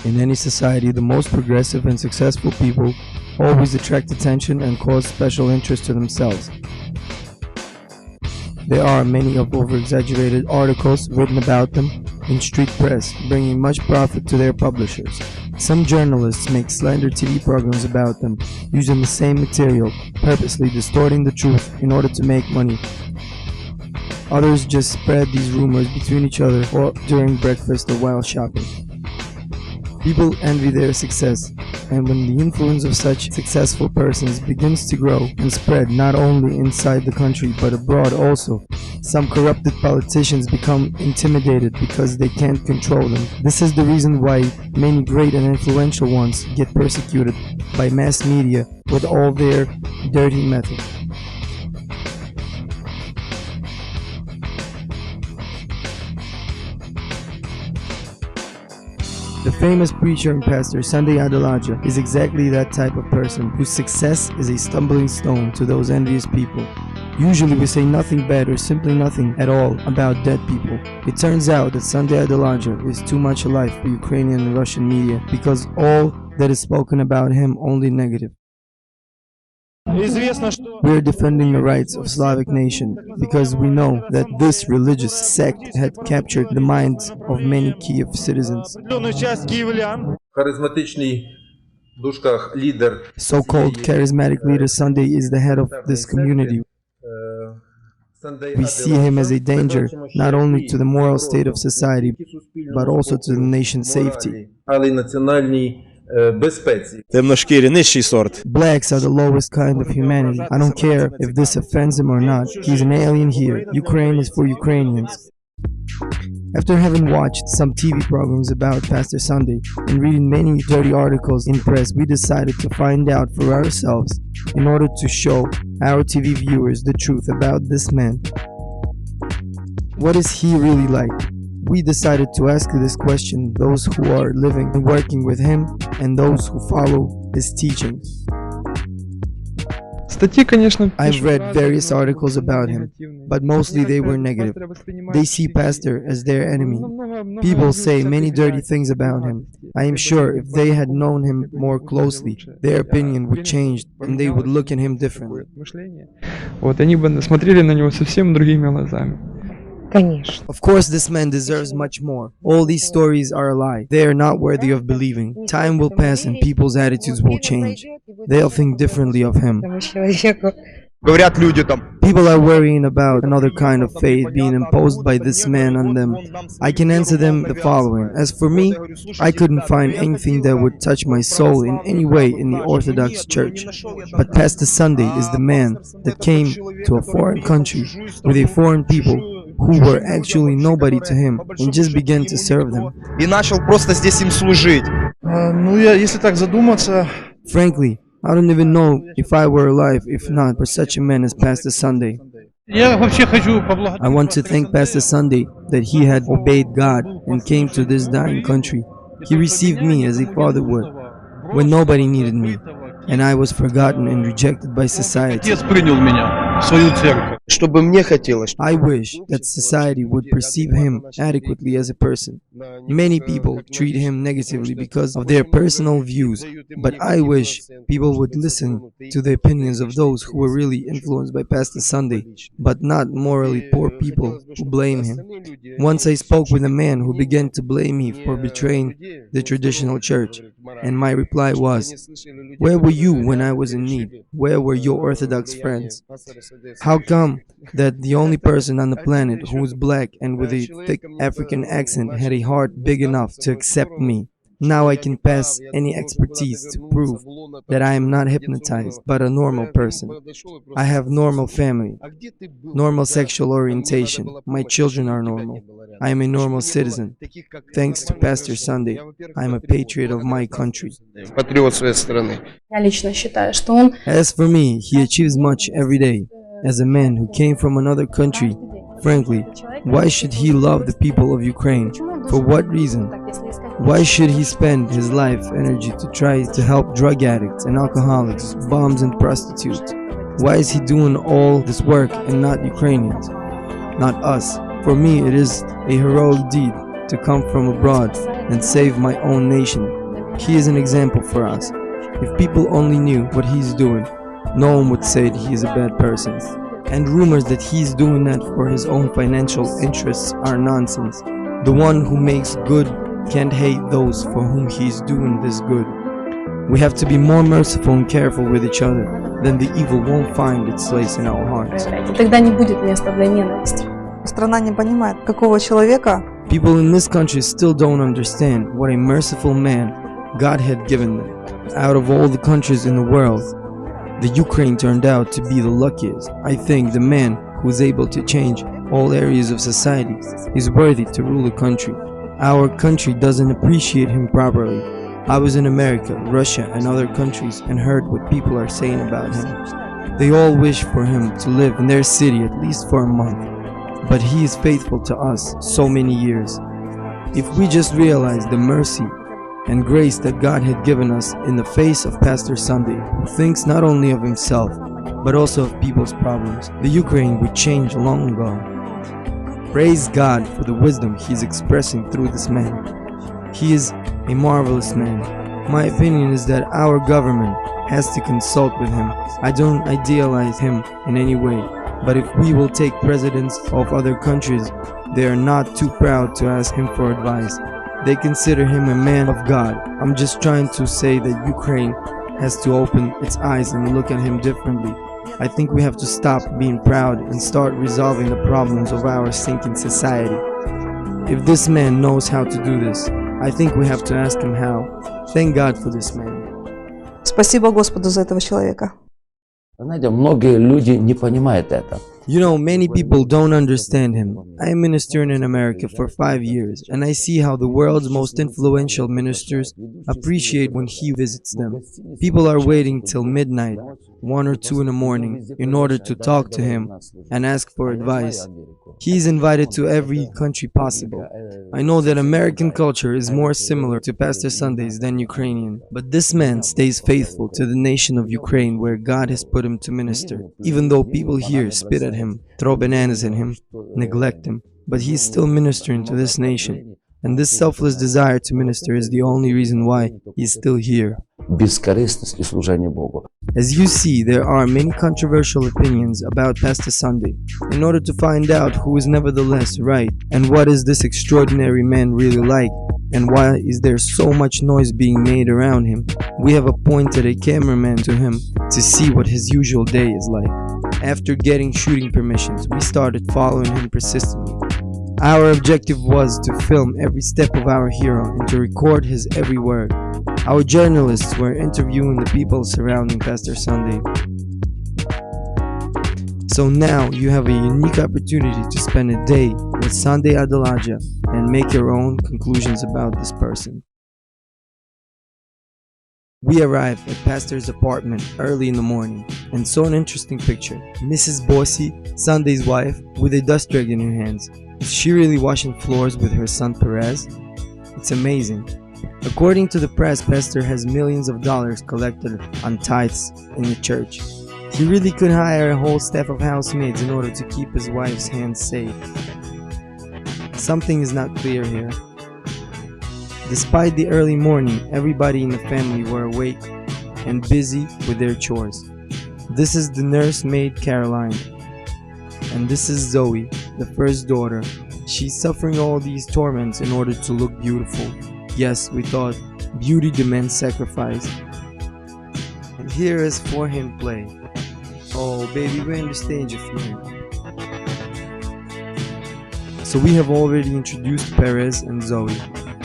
In any society, the most progressive and successful people always attract attention and cause special interest to themselves. There are many over-exaggerated articles written about them in street press, bringing much profit to their publishers. Some journalists make slender TV programs about them, using the same material, purposely distorting the truth in order to make money. Others just spread these rumors between each other or during breakfast or while shopping. People envy their success, and when the influence of such successful persons begins to grow and spread not only inside the country but abroad also, some corrupted politicians become intimidated because they can't control them. This is the reason why many great and influential ones get persecuted by mass media with all their dirty methods. The famous preacher and pastor Sunday Adelaja is exactly that type of person whose success is a stumbling stone to those envious people. Usually we say nothing bad or simply nothing at all about dead people. It turns out that Sunday Adelaja is too much alive for Ukrainian and Russian media because all that is spoken about him only negative. We are defending the rights of Slavic nation because we know that this religious sect had captured the minds of many Kiev citizens. So-called charismatic leader Sunday is the head of this community. We see him as a danger not only to the moral state of society but also to the nation's safety. Темношкірі, нижчий сорт. Blacks are the lowest kind of humanity. I don't care if this offends him or not. He's an alien here. Ukraine is for Ukrainians. After having watched some TV programs about Pastor Sunday and reading many dirty articles in press, we decided to find out for ourselves in order to show our TV viewers the truth about this man. What is he really like? We decided to ask this question those who are living and working with him and those who follow his teachings. I've read various articles about him, but mostly they were negative. They see Pastor as their enemy. People say many dirty things about him. I am sure if they had known him more closely, their opinion would change and they would look at him differently. Of course, this man deserves much more. All these stories are a lie. They are not worthy of believing. Time will pass and people's attitudes will change. They'll think differently of him. People are worrying about another kind of faith being imposed by this man on them. I can answer them the following. As for me, I couldn't find anything that would touch my soul in any way in the Orthodox Church. But Pastor Sunday is the man that came to a foreign country with a foreign people who were actually nobody to him and just began to serve them. Frankly, I don't even know if I were alive if not for such a man as Pastor Sunday. I want to thank Pastor Sunday that he had obeyed God and came to this dying country. He received me as a father would, when nobody needed me, and I was forgotten and rejected by society. I wish that society would perceive him adequately as a person. Many people treat him negatively because of their personal views, but I wish people would listen to the opinions of those who were really influenced by Pastor Sunday, but not morally poor people who blame him. Once I spoke with a man who began to blame me for betraying the traditional church, and my reply was, "Where were you when I was in need? Where were your Orthodox friends? How come that the only person on the planet who was black and with a thick African accent had a heart big enough to accept me? Now I can pass any expertise to prove that I am not hypnotized, but a normal person. I have normal family, normal sexual orientation. My children are normal. I am a normal citizen. Thanks to Pastor Sunday, I am a patriot of my country." As for me, he achieves much every day. As a man who came from another country, frankly, why should he love the people of Ukraine? For what reason? Why should he spend his life energy to try to help drug addicts and alcoholics, bums and prostitutes? Why is he doing all this work and not Ukrainians? Not us. For me, it is a heroic deed. to come from abroad and save my own nation. He is an example for us. If people only knew what he's doing, no one would say that he is a bad person. And rumors that he's doing that for his own financial interests are nonsense. The one who makes good can't hate those for whom he's doing this good. We have to be more merciful and careful with each other, then the evil won't find its place in our hearts. Тогда не будет места для ненависти. Страна не понимает, какого человека. People in this country still don't understand what a merciful man God had given them. Out of all the countries in the world, the Ukraine turned out to be the luckiest. I think the man who is able to change all areas of society is worthy to rule a country. Our country doesn't appreciate him properly. I was in America, Russia and other countries and heard what people are saying about him. They all wish for him to live in their city at least for a month. But he is faithful to us so many years. If we just realize the mercy and grace that God had given us in the face of Pastor Sunday, who thinks not only of himself, but also of people's problems, the Ukraine would change long ago. Praise God for the wisdom he is expressing through this man. He is a marvelous man. My opinion is that our government has to consult with him. I don't idealize him in any way, but if we will take presidents of other countries, they are not too proud to ask him for advice. They consider him a man of God. I'm just trying to say that Ukraine has to open its eyes and look at him differently. I think we have to stop being proud and start resolving the problems of our sinking society. If this man knows how to do this, I think we have to ask him how. Thank God for this man. Спасибо Господу за этого человека. Знаете, многие люди не понимают это. You know, many people don't understand him. I am ministering in America for 5 years, and I see how the world's most influential ministers appreciate when he visits them. People are waiting till midnight, 1 or 2 in the morning, in order to talk to him and ask for advice. He is invited to every country possible. I know that American culture is more similar to Pastor Sundays than Ukrainian, but this man stays faithful to the nation of Ukraine where God has put him to minister, even though people here spit at him, throw bananas at him, neglect him, but he is still ministering to this nation. And this selfless desire to minister is the only reason why he is still here. Бескорыстность и служение Богу. As you see, there are many controversial opinions about Pastor Sunday. In order to find out who is nevertheless right, and what is this extraordinary man really like, and why is there so much noise being made around him, we have appointed a cameraman to him to see what his usual day is like. After getting shooting permissions, we started following him persistently. Our objective was to film every step of our hero and to record his every word. Our journalists were interviewing the people surrounding Pastor Sunday. So now you have a unique opportunity to spend a day with Sunday Adelaja and make your own conclusions about this person. We arrived at Pastor's apartment early in the morning and saw an interesting picture. Mrs. Bossy, Sunday's wife, with a dust rag in her hands. Is she really washing floors with her son Perez? It's amazing. According to the press, Pastor has millions of dollars collected on tithes in the church. He really could hire a whole staff of housemaids in order to keep his wife's hands safe. Something is not clear here. Despite the early morning, everybody in the family were awake and busy with their chores. This is the nursemaid Caroline. And this is Zoe, the first daughter. She's suffering all these torments in order to look beautiful. Yes, we thought beauty demands sacrifice. And here is forehand play. Oh baby, we're in the stage of feeling. So we have already introduced Perez and Zoe.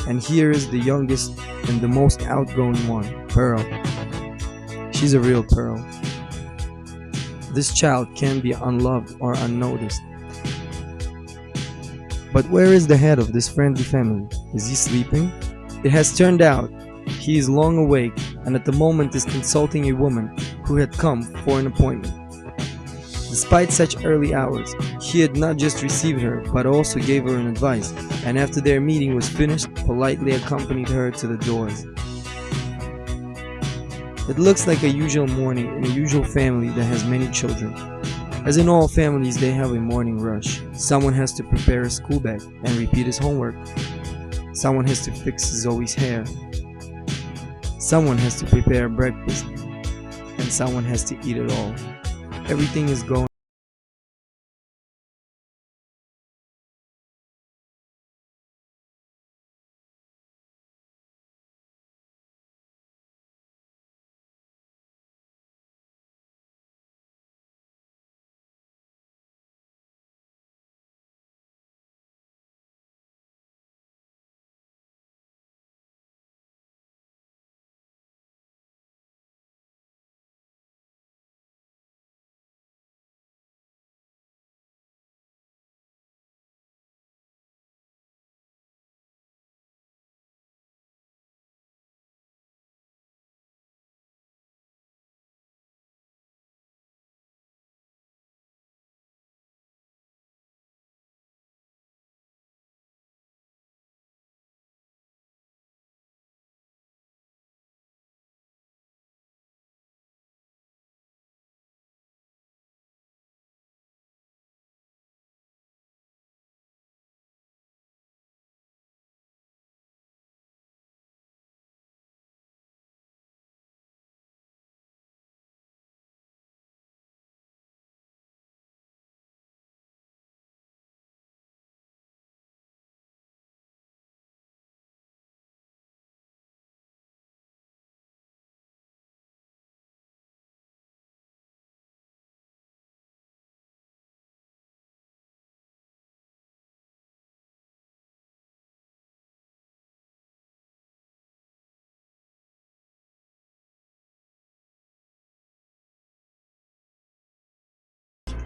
And here is the youngest and the most outgoing one, Pearl. She's a real pearl. This child can be unloved or unnoticed. But where is the head of this friendly family? Is he sleeping? It has turned out he is long awake and at the moment is consulting a woman who had come for an appointment. Despite such early hours, he had not just received her but also gave her an advice, and after their meeting was finished, politely accompanied her to the doors. It looks like a usual morning in a usual family that has many children. As in all families, they have a morning rush. Someone has to prepare a school bag and repeat his homework. Someone has to fix Zoe's hair. Someone has to prepare breakfast. And someone has to eat it all. Everything is going.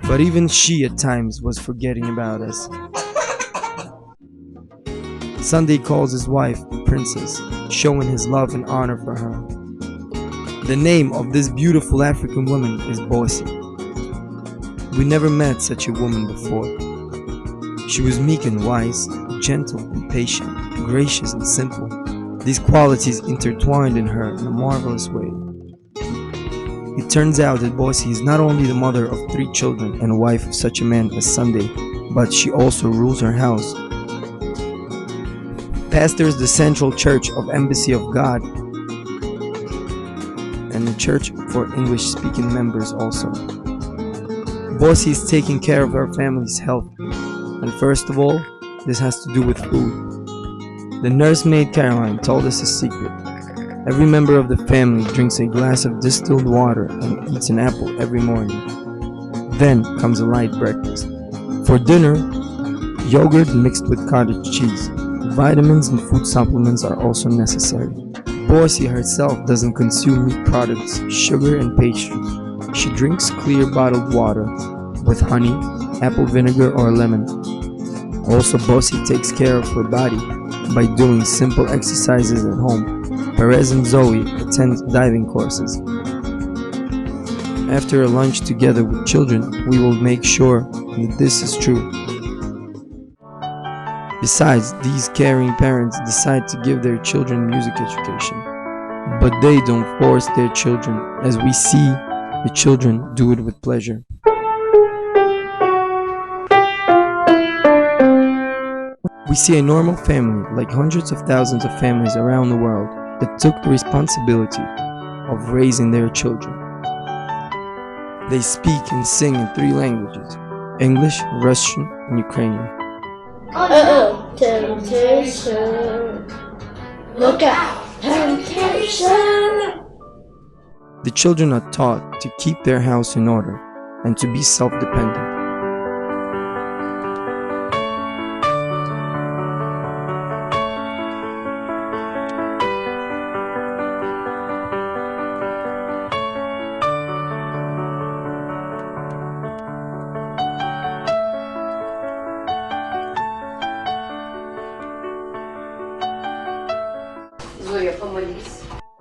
But even she at times was forgetting about us. Sunday calls his wife Princess, showing his love and honor for her. The name of this beautiful African woman is Bossy. We never met such a woman before. She was meek and wise, gentle and patient, gracious and simple. These qualities intertwined in her in a marvelous way. It turns out that Bossy is not only the mother of 3 children and wife of such a man as Sunday, but she also rules her house. Pastors the Central Church of Embassy of God and the church for English-speaking members also. Bossy is taking care of her family's health, and first of all, this has to do with food. The nursemaid Caroline told us a secret. Every member of the family drinks a glass of distilled water and eats an apple every morning. Then comes a light breakfast. For dinner, yogurt mixed with cottage cheese. Vitamins and food supplements are also necessary. Bossy herself doesn't consume meat products, sugar and pastry. She drinks clear bottled water with honey, apple vinegar or lemon. Also, Bossy takes care of her body by doing simple exercises at home. Perez and Zoe attend diving courses. After a lunch together with children, we will make sure that this is true. Besides, these caring parents decide to give their children music education. But they don't force their children, as we see the children do it with pleasure. We see a normal family, like hundreds of thousands of families around the world, that took the responsibility of raising their children. They speak and sing in 3 languages: English, Russian, and Ukrainian. Oh, temptation. Look out, temptation. The children are taught to keep their house in order and to be self-dependent.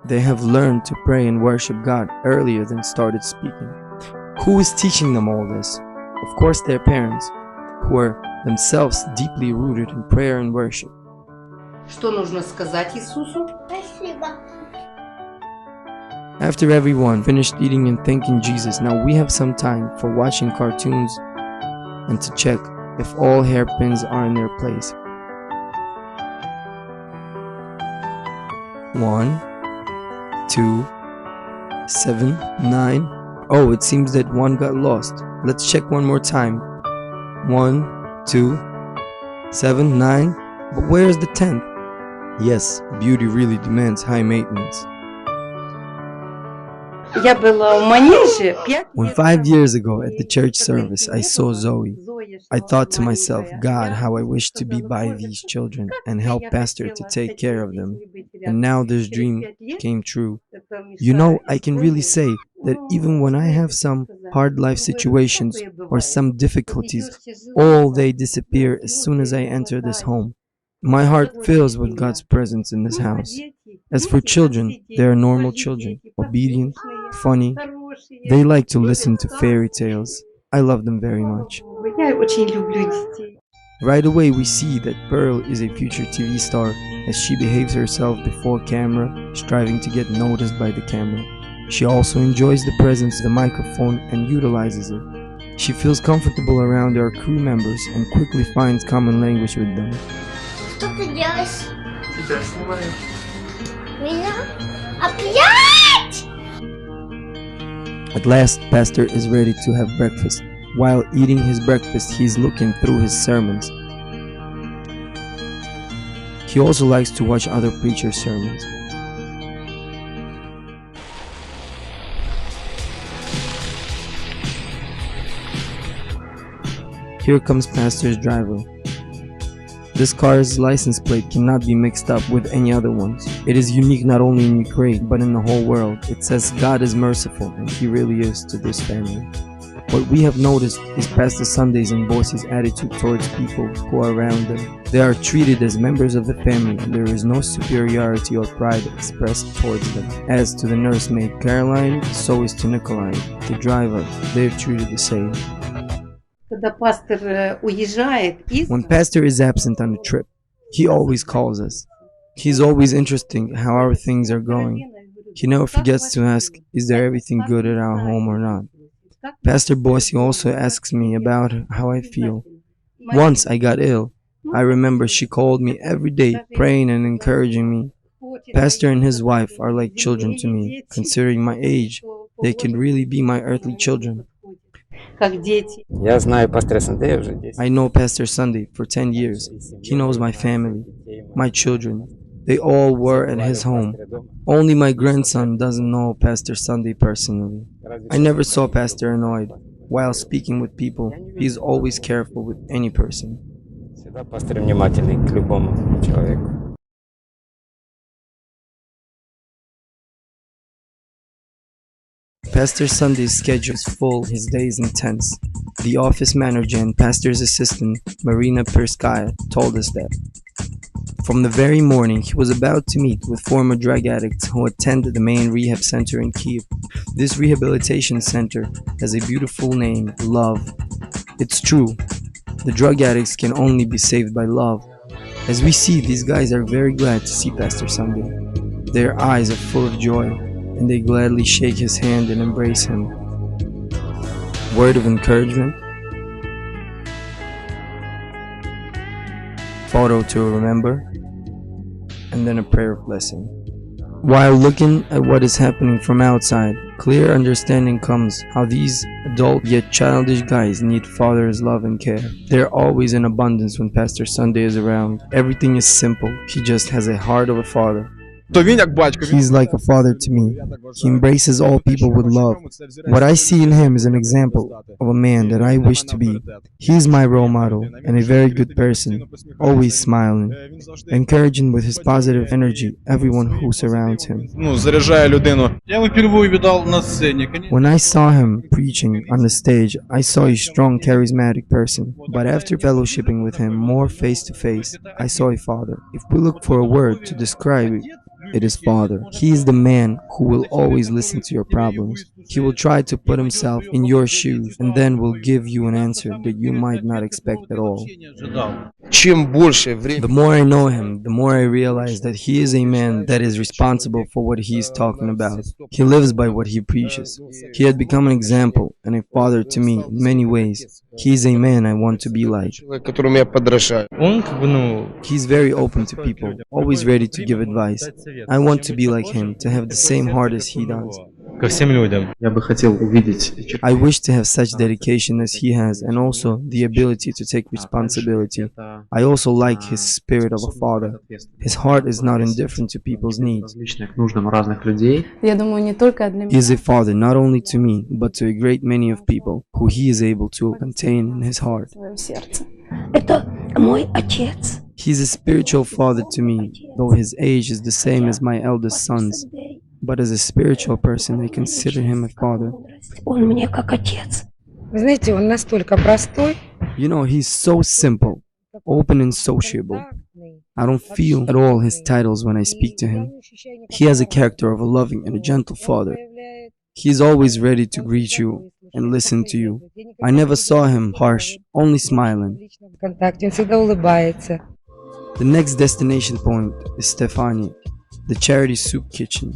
They have learned to pray and worship God earlier than started speaking. Who is teaching them all this? Of course, their parents, who are themselves deeply rooted in prayer and worship. Что нужно сказать Иисусу? After everyone finished eating and thanking Jesus, now we have some time for watching cartoons and to check if all hairpins are in their place. 1, 2, 7, 9. Oh, it seems that one got lost. Let's check one more time. 1, 2, 7, 9. But where's the 10th? Yes, beauty really demands high maintenance. Я была в манеже 5 When 5 years ago at the church service I saw Zoe, I thought to myself, God, how I wish to be by these children and help Pastor to take care of them. And now this dream came true. You know, I can really say that even when I have some hard life situations or some difficulties, all they disappear as soon as I enter this home. My heart fills with God's presence in this house. As for children, they are normal children, obedient, funny. They like to listen to fairy tales. I love them very much. Я очень люблю детей. Right away we see that Pearl is a future TV star as she behaves herself before camera, striving to get noticed by the camera. She also enjoys the presence of the microphone and utilizes it. She feels comfortable around our crew members and quickly finds common language with them. Что ты делаешь? Тебя снимаю. Меня? Опять? At last, Pastor is ready to have breakfast. While eating his breakfast, he is looking through his sermons. He also likes to watch other preachers' sermons. Here comes Pastor's driver. This car's license plate cannot be mixed up with any other ones. It is unique not only in Ukraine, but in the whole world. It says God is merciful, and He really is to this family. What we have noticed is Pastor Sunday's and Boss's attitude towards people who are around them. They are treated as members of the family, and there is no superiority or pride expressed towards them. As to the nursemaid Caroline, so is to Nikolai, the driver. They are treated the same. Когда пастор уезжает из... When Pastor is absent on a trip, he always calls us. He's always interested how our things are going. He never forgets to ask, is there everything good at our home or not? Pastor Bossy also asks me about how I feel. Once I got ill. I remember she called me every day, praying and encouraging me. Pastor and his wife are like children to me. Considering my age, they can really be my earthly children. Как дети. Я знаю пастора Сандея уже 10. I know Pastor Sunday for 10 years. He knows my family, my children. They all were at his home. Only my grandson doesn't know Pastor Sunday personally. I never saw Pastor annoyed. While speaking with people, he is always careful with any person. Всегда пастор внимательный к любому человеку. Pastor Sunday's schedule is full, his day is intense. The office manager and pastor's assistant, Marina Perskaya, told us that. From the very morning, he was about to meet with former drug addicts who attended the main rehab center in Kiev. This rehabilitation center has a beautiful name, Love. It's true, the drug addicts can only be saved by love. As we see, these guys are very glad to see Pastor Sunday. Their eyes are full of joy, and they gladly shake his hand and embrace him. Word of encouragement. Photo to remember. And then a prayer of blessing. While looking at what is happening from outside, clear understanding comes how these adult yet childish guys need Father's love and care. They're always in abundance when Pastor Sunday is around. Everything is simple. He just has a heart of a father. He's like a father to me. He embraces all people with love. What I see in him is an example of a man that I wish to be. He is my role model and a very good person, always smiling, encouraging with his positive energy everyone who surrounds him. When I saw him preaching on the stage, I saw a strong, charismatic person. But after fellowshipping with him more face to face, I saw a father. If we look for a word to describe it, it is Father. He is the man who will always listen to your problems. He will try to put himself in your shoes and then will give you an answer that you might not expect at all. The more I know him, the more I realize that he is a man that is responsible for what he is talking about. He lives by what he preaches. He had become an example and a father to me in many ways. He is a man I want to be like. He's very open to people, always ready to give advice. I want to be like him, to have the same heart as he does. I wish to have such dedication as he has, and also the ability to take responsibility. I also like his spirit of a father. His heart is not indifferent to people's needs. Я думаю, не только для He меня. is a father not only to me, but to a great many of people who he is able to contain in his heart. Свое сердце. Это мой отец. He is a spiritual father to me, though his age is the same as my eldest son's. But as a spiritual person, I consider him a father. Он мне как отец. Вы знаете, он настолько простой, You know, he's so simple, open and sociable. I don't feel at all his titles when I speak to him. He has a character of a loving and a gentle father. He is always ready to greet you and listen to you. I never saw him harsh, only smiling. в контакте, он всегда улыбается. The next destination point is Stefani, the charity soup kitchen.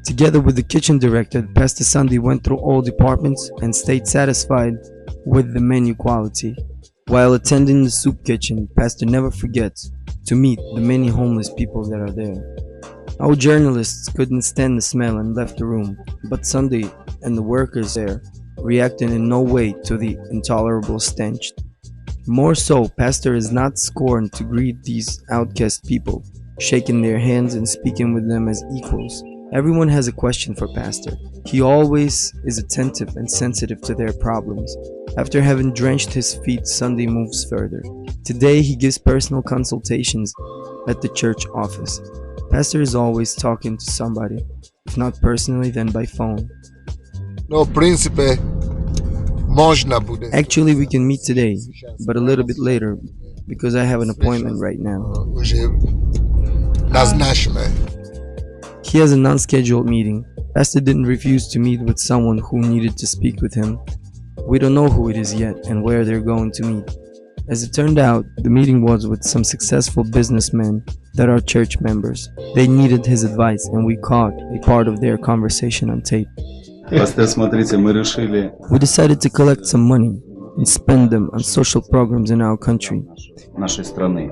Together with the kitchen director, Pastor Sunday went through all departments and stayed satisfied with the menu quality. While attending the soup kitchen, Pastor never forgets to meet the many homeless people that are there. Our journalists couldn't stand the smell and left the room, but Sunday and the workers there reacted in no way to the intolerable stench. More so, Pastor is not scorned to greet these outcast people, shaking their hands and speaking with them as equals. Everyone has a question for Pastor. He always is attentive and sensitive to their problems. After having drenched his feet, Sunday moves further. Today he gives personal consultations at the church office. Pastor is always talking to somebody, if not personally, then by phone. No, принципе, можно будет. Actually, we can meet today, but a little bit later, because I have an appointment right now. Уже назначено. He has a non-scheduled meeting. Pastor didn't refuse to meet with someone who needed to speak with him. We don't know who it is yet and where they're going to meet. As it turned out, the meeting was with some successful businessmen that are church members. They needed his advice, and we caught a part of their conversation on tape. Пастор, смотрите, мы решили We decided to collect some money and spend them on social programs in our country. нашей страны.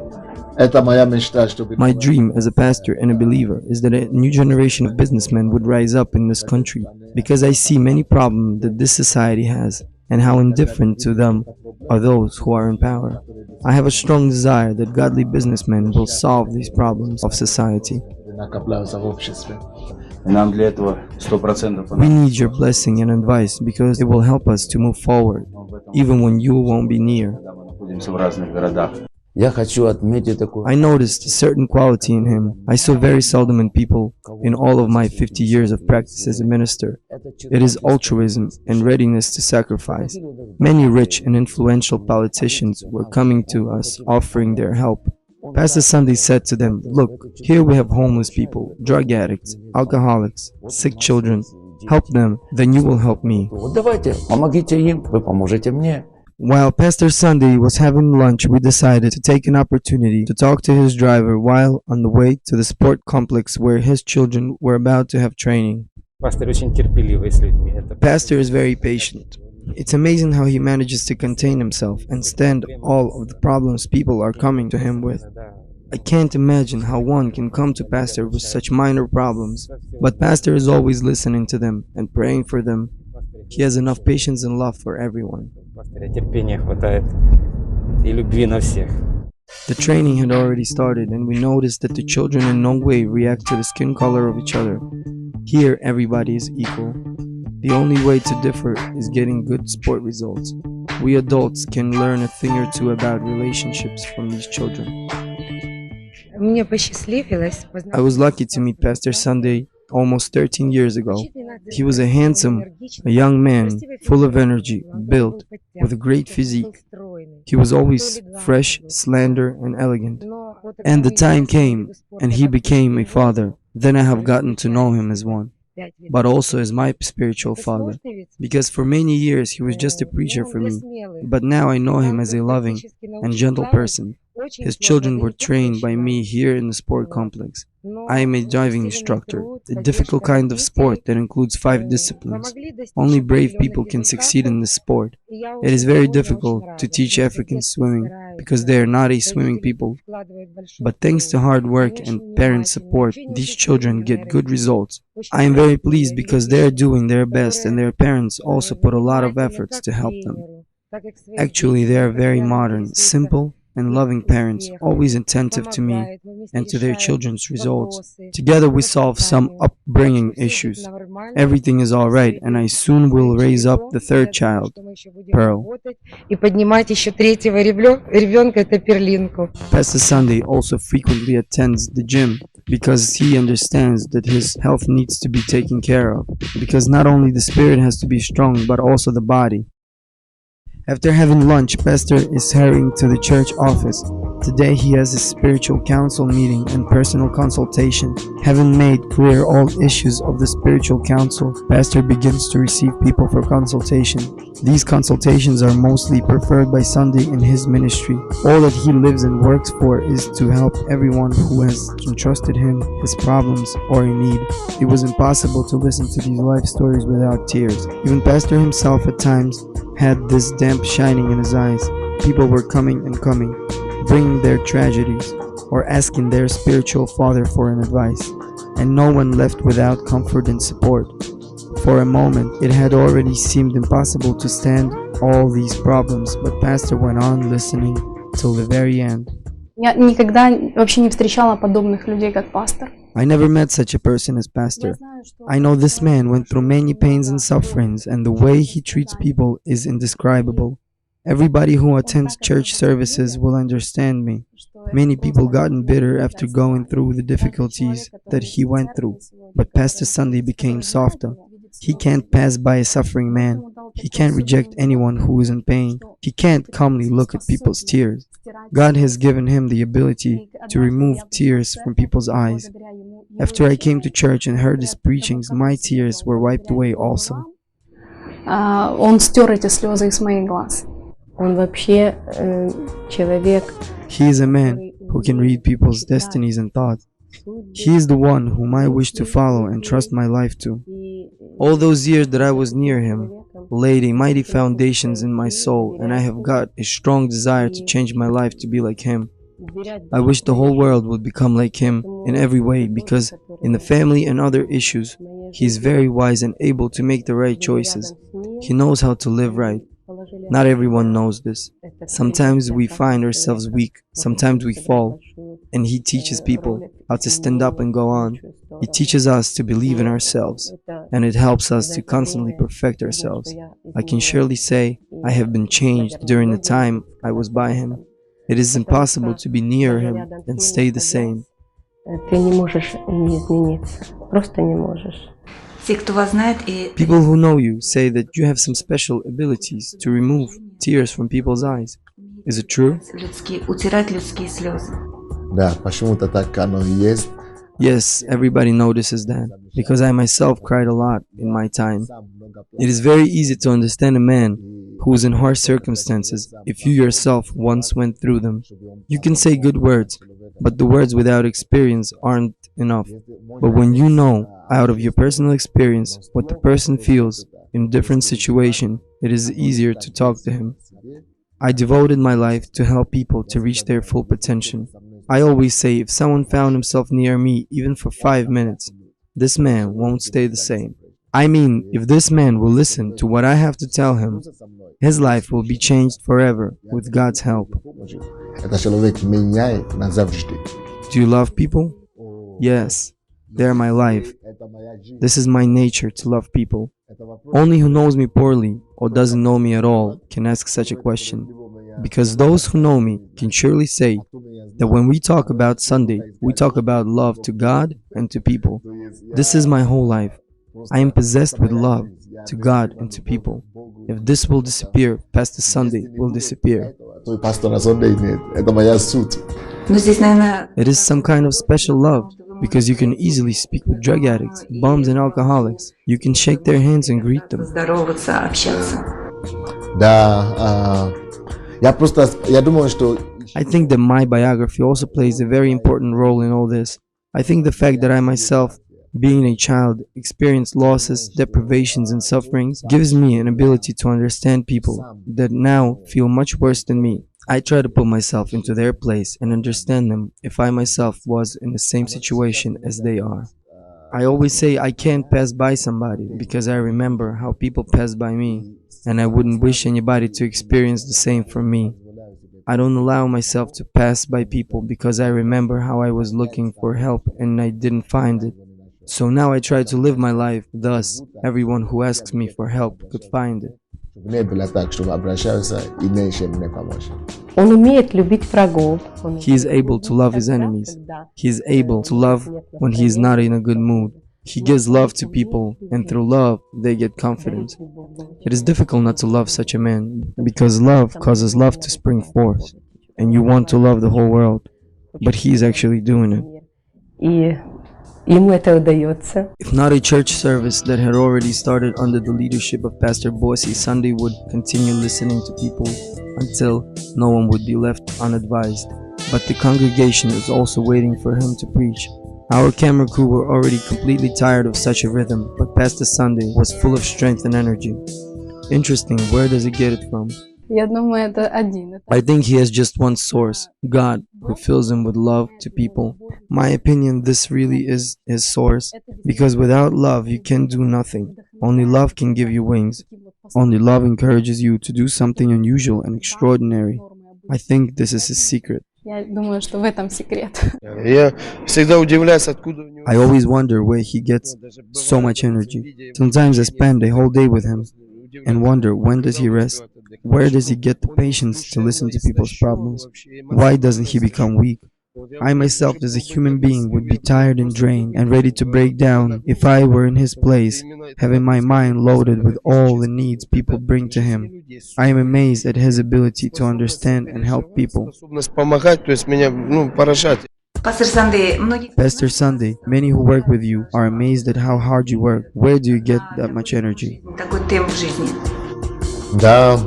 Это моя мечта, чтобы... My dream as a pastor and a believer is that a new generation of businessmen would rise up in this country, because I see many problems that this society has and how indifferent to them are those who are in power. I have a strong desire that godly businessmen will solve these problems of society. накопляются в обществе. И нам для этого 100% We need your blessing and advice because it will help us to move forward, even when you won't be near. когда мы находимся в разных городах. Я хочу отметить такую... I noticed a certain quality in him I saw very seldom in people in all of my 50 years of practice as a minister. It is altruism and readiness to sacrifice. Many rich and influential politicians were coming to us offering their help. Pastor Sunday said to them, "Look, here we have homeless people, drug addicts, alcoholics, sick children. Help them, then you will help me." Вот давайте, помогите им, вы поможете мне. While Pastor Sunday was having lunch, we decided to take an opportunity to talk to his driver while on the way to the sport complex where his children were about to have training. Пастор очень терпеливый с людьми. Pastor is very patient. It's amazing how he manages to contain himself and stand all of the problems people are coming to him with. I can't imagine how one can come to Pastor with such minor problems, but Pastor is always listening to them and praying for them. He has enough patience and love for everyone. Пастыря терпения хватает и любви на всех. The training had already started, and we noticed that the children in no way react to the skin color of each other. Here, everybody is equal. The only way to differ is getting good sport results. We adults can learn a thing or two about relationships from these children. Мне посчастливилось I was lucky to meet Pastor Sunday almost 13 years ago. He was a handsome, a young man, full of energy, built, with a great physique. He was always fresh, slender, and elegant. And the time came, and he became a father. Then I have gotten to know him as one, but also as my spiritual father, because for many years he was just a preacher for me, but now I know him as a loving and gentle person. His children were trained by me here in the sport complex. I am a diving instructor, a difficult kind of sport that includes 5 disciplines. Only brave people can succeed in this sport. It is very difficult to teach Africans swimming because they are not a swimming people. But thanks to hard work and parent support, these children get good results. I am very pleased because they are doing their best and their parents also put a lot of efforts to help them. Actually, they are very modern, simple, and loving parents, always attentive to me and to their children's results. Together we solve some upbringing issues. Everything is alright, and I soon will raise up the 3rd child, Pearl. Pastor Sunday also frequently attends the gym because he understands that his health needs to be taken care of, because not only the spirit has to be strong, but also the body. After having lunch, Pastor is hurrying to the church office. Today he has a spiritual council meeting and personal consultation. Having made clear all issues of the spiritual council, Pastor begins to receive people for consultation. These consultations are mostly preferred by Sunday in his ministry. All that he lives and works for is to help everyone who has entrusted him his problems or in need. It was impossible to listen to these life stories without tears. Even Pastor himself at times had this damp shining in his eyes. People were coming and coming, bringing their tragedies or asking their spiritual father for an advice, and no one left without comfort and support. For a moment, it had already seemed impossible to stand all these problems, but Pastor went on listening till the very end. Я никогда вообще не встречала подобных людей, как пастор. I never met such a person as Pastor. I know this man went through many pains and sufferings, and the way he treats people is indescribable. Everybody who attends church services will understand me. Many people gotten bitter after going through the difficulties that he went through, but Pastor Sunday became softer. He can't pass by a suffering man. He can't reject anyone who is in pain. He can't calmly look at people's tears. God has given him the ability to remove tears from people's eyes. After I came to church and heard his preachings, my tears were wiped away also. Он стер эти слезы из моих глаз. Он вообще человек. He is a man who can read people's destinies and thoughts. He is the one whom I wish to follow and trust my life to. All those years that I was near him laid a mighty foundations in my soul, and I have got a strong desire to change my life to be like him. I wish the whole world would become like him in every way, because in the family and other issues, he is very wise and able to make the right choices. He knows how to live right. Not everyone knows this. Sometimes we find ourselves weak, sometimes we fall, and he teaches people how to stand up and go on. He teaches us to believe in ourselves, and it helps us to constantly perfect ourselves. I can surely say I have been changed during the time I was by him. It is impossible to be near him and stay the same. People who know you say that you have some special abilities to remove tears from people's eyes. Is it true? Да, почему-то так оно и есть. Yes, everybody notices that, because I myself cried a lot in my time. It is very easy to understand a man who is in harsh circumstances if you yourself once went through them. You can say good words, but the words without experience aren't enough. But when you know, out of your personal experience, what the person feels in a different situation, it is easier to talk to him. I devoted my life to help people to reach their full potential. I always say if someone found himself near me even for 5 minutes, this man won't stay the same. I mean, if this man will listen to what I have to tell him, his life will be changed forever with God's help. Do you love people? Yes, they're my life. This is my nature to love people. Only who knows me poorly or doesn't know me at all can ask such a question. Because those who know me can surely say that when we talk about Sunday, we talk about love to God and to people. This is my whole life. I am possessed with love to God and to people. If this will disappear, Pastor Sunday will disappear. It is some kind of special love, because you can easily speak with drug addicts, bums and alcoholics. You can shake their hands and greet them. Да, я думаю, что I think that my biography also plays a very important role in all this. I think the fact that I myself, being a child, experienced losses, deprivations, and sufferings gives me an ability to understand people that now feel much worse than me. I try to put myself into their place and understand them if I myself was in the same situation as they are. I always say I can't pass by somebody because I remember how people pass by me, and I wouldn't wish anybody to experience the same from me. I don't allow myself to pass by people because I remember how I was looking for help and I didn't find it. So now I try to live my life, thus everyone who asks me for help could find it. Он умеет любить врагов. He is able to love his enemies. He is able to love when he is not in a good mood. He gives love to people, and through love, they get confidence. It is difficult not to love such a man, because love causes love to spring forth, and you want to love the whole world, but he is actually doing it. И ему это удается. If not a church service that had already started under the leadership of Pastor Bossi, Sunday would continue listening to people until no one would be left unadvised. But the congregation is also waiting for him to preach. Our camera crew were already completely tired of such a rhythm, but Pastor Sunday was full of strength and energy. Interesting, where does he get it from? Я думаю, это один. I think he has just one source, God, who fills him with love to people. My opinion, this really is his source, because without love you can do nothing. Only love can give you wings. Only love encourages you to do something unusual and extraordinary. I think this is his secret. Я думаю, что в этом секрет. I always wonder where he gets so much energy. Sometimes I spend a whole day with him and wonder, when does he rest? Where does he get the patience to listen to people's problems? Why doesn't he become weak? I myself as a human being would be tired and drained and ready to break down if I were in his place, having my mind loaded with all the needs people bring to him. I am amazed at his ability to understand and help people. Pastor Sunday, many who work with you are amazed at how hard you work. Where do you get that much energy? Да,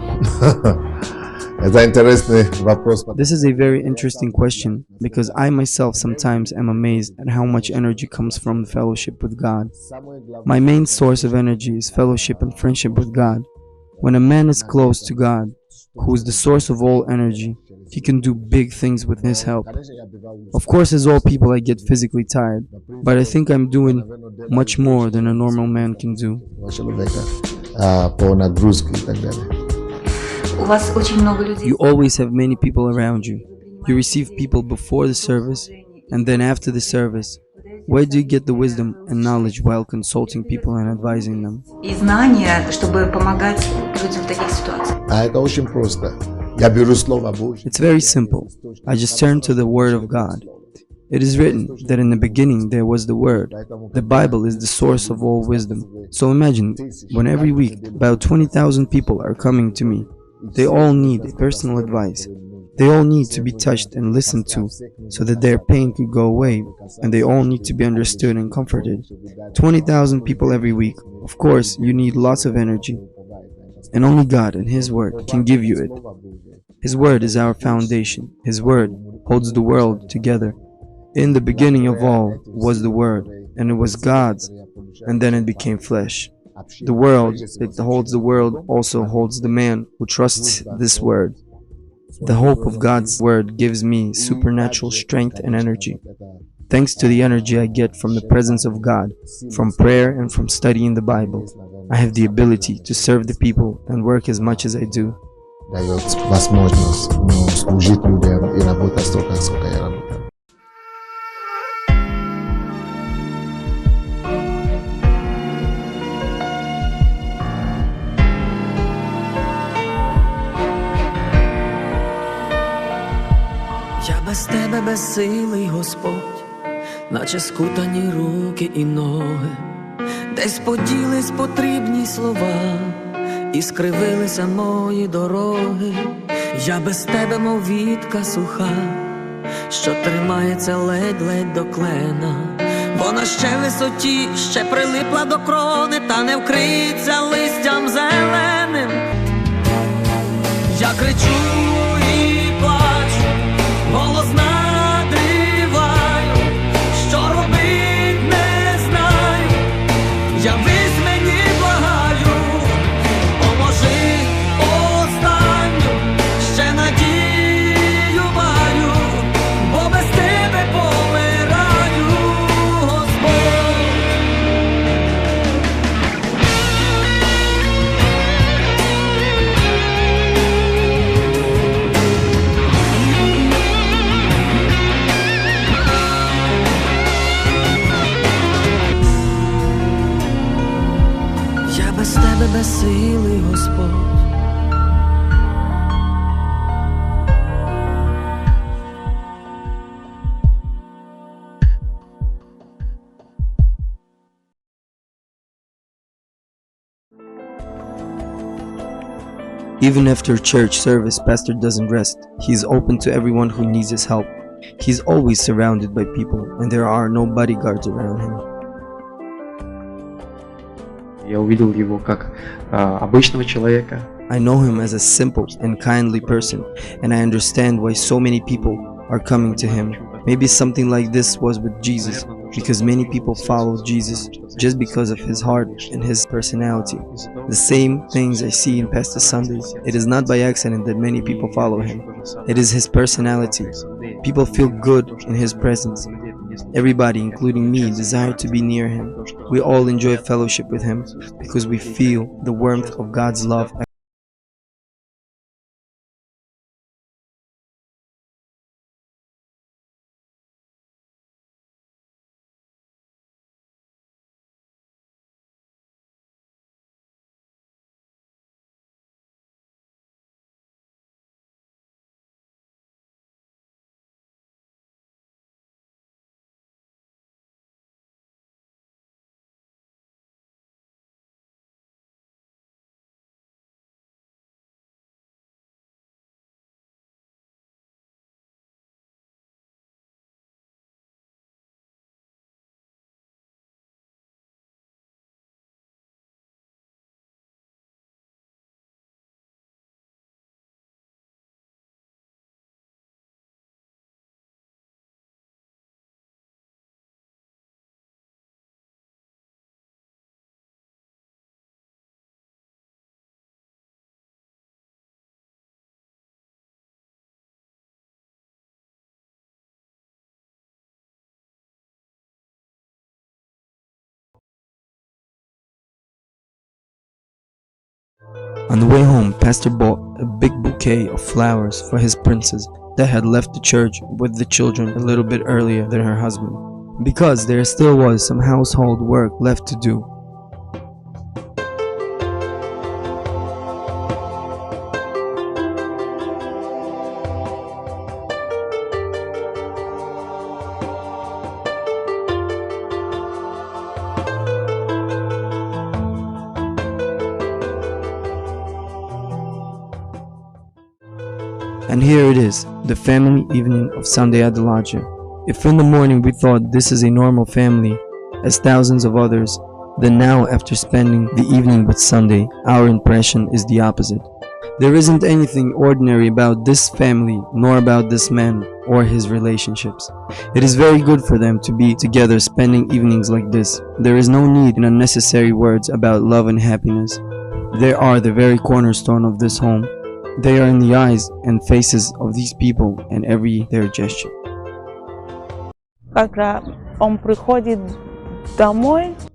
это интересный вопрос. This is a very interesting question because I myself sometimes am amazed at how much energy comes from the fellowship with God. My main source of energy is fellowship and friendship with God. When a man is close to God, who is the source of all energy, he can do big things with his help. Of course, as all people, I get physically tired, but I think I'm doing much more than a normal man can do. По нагрузке и так далее. You always have many people around you. You receive people before the service and then after the service. Where do you get the wisdom and knowledge while consulting people and advising them? А это очень просто. Я беру Слово Божье. It's very simple. I just turn to the Word of God. It is written that in the beginning there was the Word. The Bible is the source of all wisdom. So imagine, when every week about 20,000 people are coming to me, they all need personal advice. They all need to be touched and listened to so that their pain could go away, and they all need to be understood and comforted. 20,000 people every week. Of course, you need lots of energy. And only God and His Word can give you it. His Word is our foundation. His Word holds the world together. In the beginning of all was the Word, and it was God's, and then it became flesh. The world that holds the world also holds the man who trusts this Word. The hope of God's Word gives me supernatural strength and energy. Thanks to the energy I get from the presence of God, from prayer and from studying the Bible, I have the ability to serve the people and work as much as I do. Дает возможность служить людям и работать столько, сколько я работаю. Я без тебе безсилий, Господь, наче скутані руки і ноги, десь поділись потрібні слова, і скривилися мої дороги. Я без тебе, мов вітка суха, що тримається ледь-ледь до клена. Вона ще в висоті, ще прилипла до крони, та не вкриється листям зеленим. Я кричу і плачу, спасилий Господь. Even after church service, Pastor doesn't rest. He is open to everyone who needs his help. He's always surrounded by people, and there are no bodyguards around him. Я увидел его как обычного человека. I know him as a simple and kindly person, and I understand why so many people are coming to him. Maybe something like this was with Jesus, because many people follow Jesus just because of his heart and his personality. The same things I see in Pastor Sundays. It is not by accident that many people follow him. It is his personality. People feel good in his presence. Everybody, including me, desire to be near him. We all enjoy fellowship with him because we feel the warmth of God's love. On the way home, Pastor bought a big bouquet of flowers for his princess that had left the church with the children a little bit earlier than her husband, because there still was some household work left to do. And here it is, the family evening of Sunday Adelaja. If in the morning we thought this is a normal family, as thousands of others, then now after spending the evening with Sunday, our impression is the opposite. There isn't anything ordinary about this family, nor about this man or his relationships. It is very good for them to be together spending evenings like this. There is no need in unnecessary words about love and happiness. They are the very cornerstone of this home. They are in the eyes and faces of these people and every their gesture.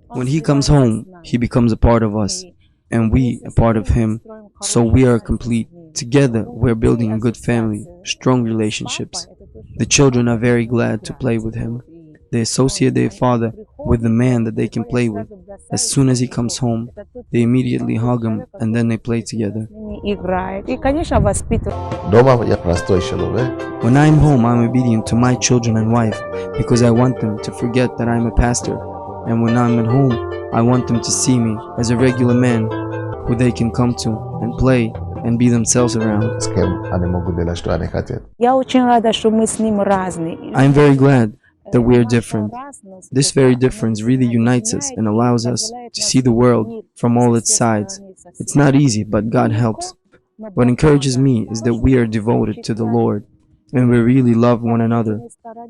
When he comes home, he becomes a part of us, and we a part of him, so we are complete. Together, we're building a good family, strong relationships. The children are very glad to play with him. They associate their father with the man that they can play with. As soon as he comes home, they immediately hug him and then they play together. When I'm home, I'm obedient to my children and wife because I want them to forget that I'm a pastor. And when I'm at home, I want them to see me as a regular man who they can come to and play and be themselves around. I'm very glad that we are different. This very difference really unites us and allows us to see the world from all its sides. It's not easy, but God helps. What encourages me is that we are devoted to the Lord and we really love one another.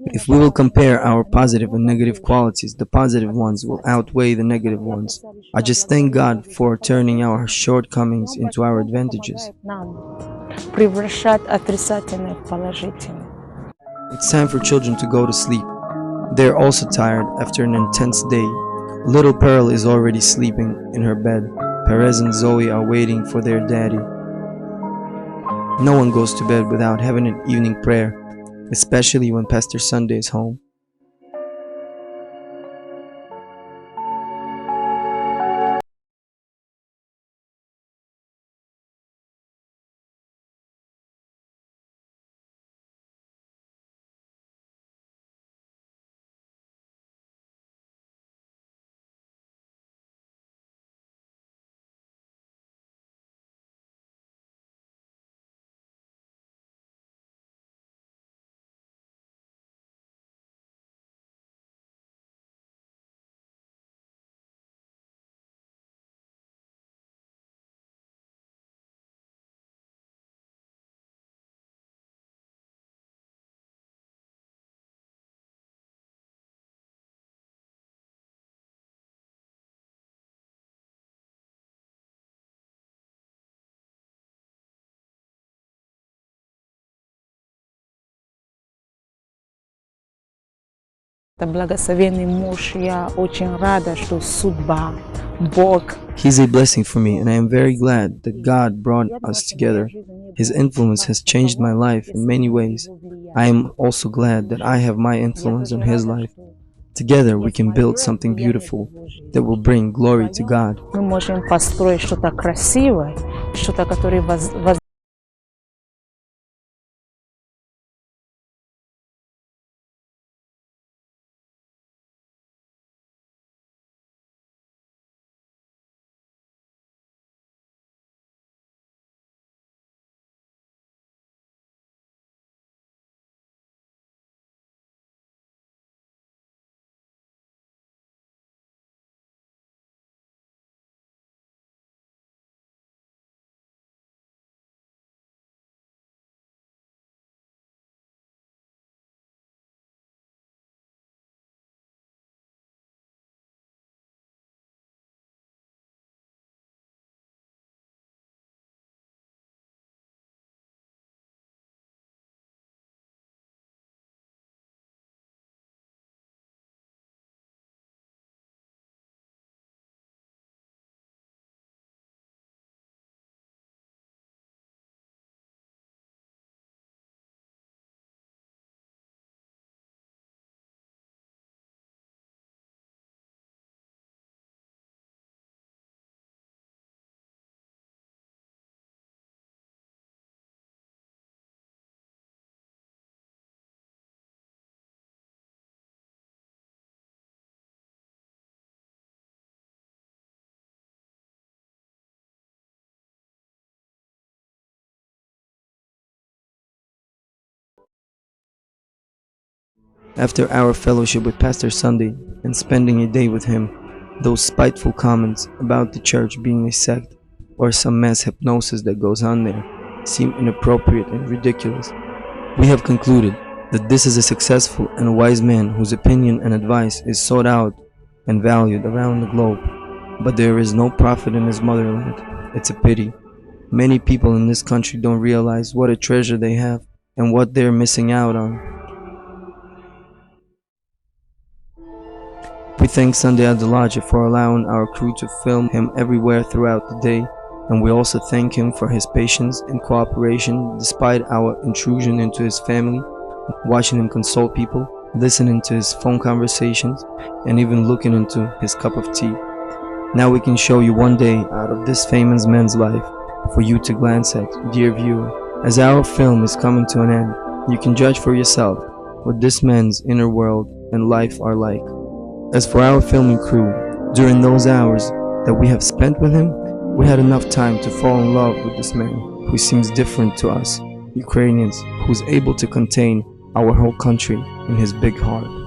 If we will compare our positive and negative qualities, the positive ones will outweigh the negative ones. I just thank God for turning our shortcomings into our advantages. It's time for children to go to sleep. They are also tired after an intense day. Little Pearl is already sleeping in her bed. Perez and Zoe are waiting for their daddy. No one goes to bed without having an evening prayer, especially when Pastor Sunday is home. Благословенный муж, я очень рада, что судьба, Бог. He's a blessing for me, and I am very glad that God brought us together. His influence has changed my life in many ways. I am also glad that I have my influence on his life. Together we can build something beautiful that will bring glory to God. Мы можем построить что-то красивое, что-то, которое After our fellowship with Pastor Sunday and spending a day with him, those spiteful comments about the church being a sect or some mass hypnosis that goes on there seem inappropriate and ridiculous. We have concluded that this is a successful and wise man whose opinion and advice is sought out and valued around the globe. But there is no prophet in his motherland. It's a pity. Many people in this country don't realize what a treasure they have and what they're missing out on. We thank Sunday Adelaja for allowing our crew to film him everywhere throughout the day, and we also thank him for his patience and cooperation despite our intrusion into his family, watching him console people, listening to his phone conversations, and even looking into his cup of tea. Now we can show you one day out of this famous man's life for you to glance at, dear viewer. As our film is coming to an end, you can judge for yourself what this man's inner world and life are like. As for our filming crew, during those hours that we have spent with him, we had enough time to fall in love with this man who seems different to us, Ukrainians, who's able to contain our whole country in his big heart.